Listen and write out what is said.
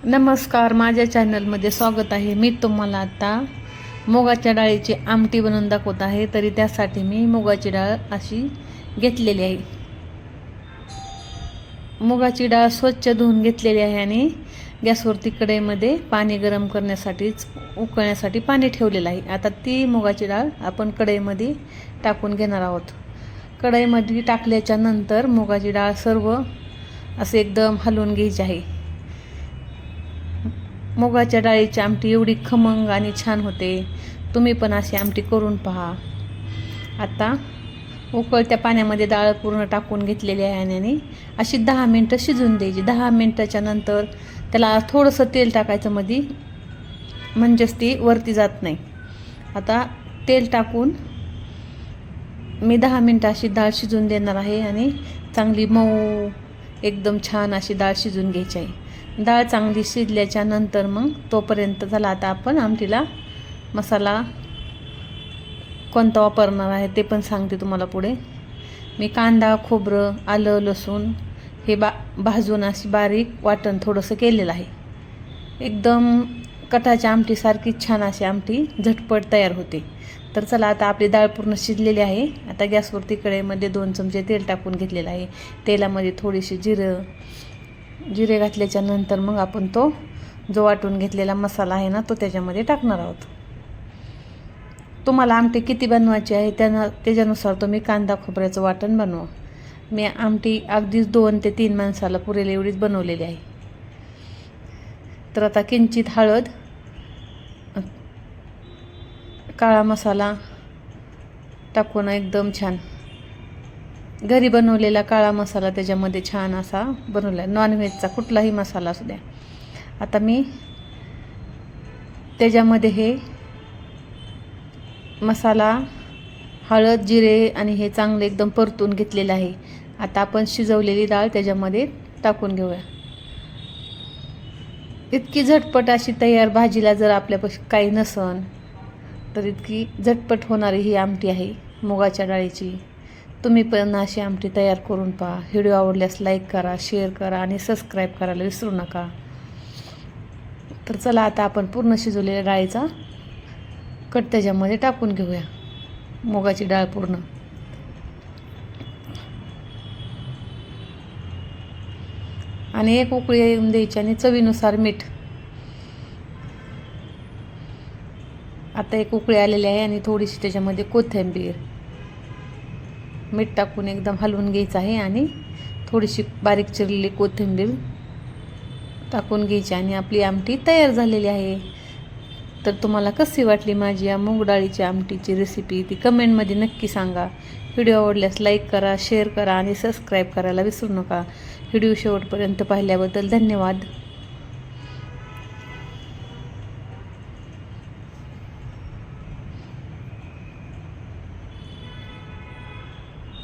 नमस्कार, माझ्या चॅनलमध्ये स्वागत आहे। मी तुम्हाला आता मुगाच्या डाळीची आमटी बनवून दाखवत आहे। तरी त्यासाठी मी मुगाची डाळ अशी घेतलेली आहे। मुगाची डाळ स्वच्छ धुवून घेतलेली आहे आणि गॅसवरती कढईमध्ये पाणी गरम करण्यासाठी उकळण्यासाठी पाणी ठेवलेलं आहे। आता ती मुगाची डाळ आपण कढईमध्ये टाकून घेणार आहोत। कढईमध्ये टाकल्याच्या नंतर मुगाची डाळ सर्व असे एकदम हलवून घ्यायची आहे। मुगाच्या डाळीची आमटी एवढी खमंग आणि छान होते। तुम्ही पण अशी आमटी करून पहा। आता उकळत्या पाण्यामध्ये डाळ पूर्ण टाकून घेतलेली आहे आणि अशी 10 मिनिटं शिजून द्यायची। 10 मिनिटाच्या नंतर त्याला थोडंसं तेल टाकायचं मध्ये, म्हणजेच ती वरती जात नाही। आता तेल टाकून मी 10 मिनिटं अशी डाळ शिजून देणार आहे आणि चांगली मऊ एकदम छान अशी डाळ शिजून घ्यायची आहे। डाळ चांगली शिजल्याच्या नंतर मग तोपर्यंत झाला आता आपण आमटीला मसाला कोणता वापरणार आहे ते पण सांगते तुम्हाला पुढे। मी कांदा, खोबरं, आलं, लसूण हे भाजून अशी बारीक वाटण थोडंसं केलेलं आहे। एकदम कटाच्या आमटीसारखी छान अशी आमटी झटपट तयार होते। तर चला, आता आपली डाळ पूर्ण शिजलेली आहे। आता गॅसवरती कढईमध्ये 2 चमचे तेल टाकून घेतलेलं आहे। तेलामध्ये थोडीशी जिरे घातल्याच्या नंतर मग आपण तो जो वाटून घेतलेला मसाला आहे ना तो त्याच्यामध्ये टाकणार आहोत। तुम्हाला आमटी किती बनवायची आहे त्याच्यानुसार तुम्ही कांदा खोबऱ्याचं वाटण बनवा। मी आमटी अगदीच 2 ते 3 माणसाला पुरेल एवढीच बनवलेली आहे। तर आता किंचित हळद, काळा मसाला टाकून एकदम छान घरी बनवलेला काळा मसाला त्याच्यामध्ये छान असा बनवला, नॉनव्हेजचा कुठलाही मसाला असू द्या। आता मी त्याच्यामध्ये हे मसाला, हळद, जिरे आणि हे चांगले एकदम परतून घेतलेलं आहे। आता आपण शिजवलेली डाळ त्याच्यामध्ये टाकून घेऊया। इतकी झटपट अशी तयार, भाजीला जर आपल्यापाशी काही नसन तर इतकी झटपट होणारी ही आमटी आहे मुगाच्या डाळीची। तुम्ही पण अशी आमटी तयार करून पहा। व्हिडिओ आवडल्यास लाईक करा, शेअर करा आणि सबस्क्राईब करायला विसरू नका। तर चला, आता आपण पूर्ण शिजवलेल्या डाळीचा कट त्याच्यामध्ये टाकून घेऊया। मुगाची डाळ पूर्ण आणि एक उकळी येऊन द्यायची आणि चवीनुसार मीठ। आता एक उकळी आलेली आहे आणि थोडीशी त्याच्यामध्ये कोथिंबीर, मीठ टाकून एकदम हलवून घ्यायचं आहे आणि थोडीशी बारीक चिरलेली कोथिंबीर टाकून घ्यायची आणि आपली आमटी तयार झालेली आहे। तर तुम्हाला कशी वाटली माझी या मूग डाळीची आमटीची रेसिपी ती कमेंटमध्ये नक्की सांगा। व्हिडिओ आवडल्यास लाईक करा, शेअर करा आणि सबस्क्राईब करायला विसरू नका। व्हिडिओ शेवटपर्यंत पाहिल्याबद्दल धन्यवाद।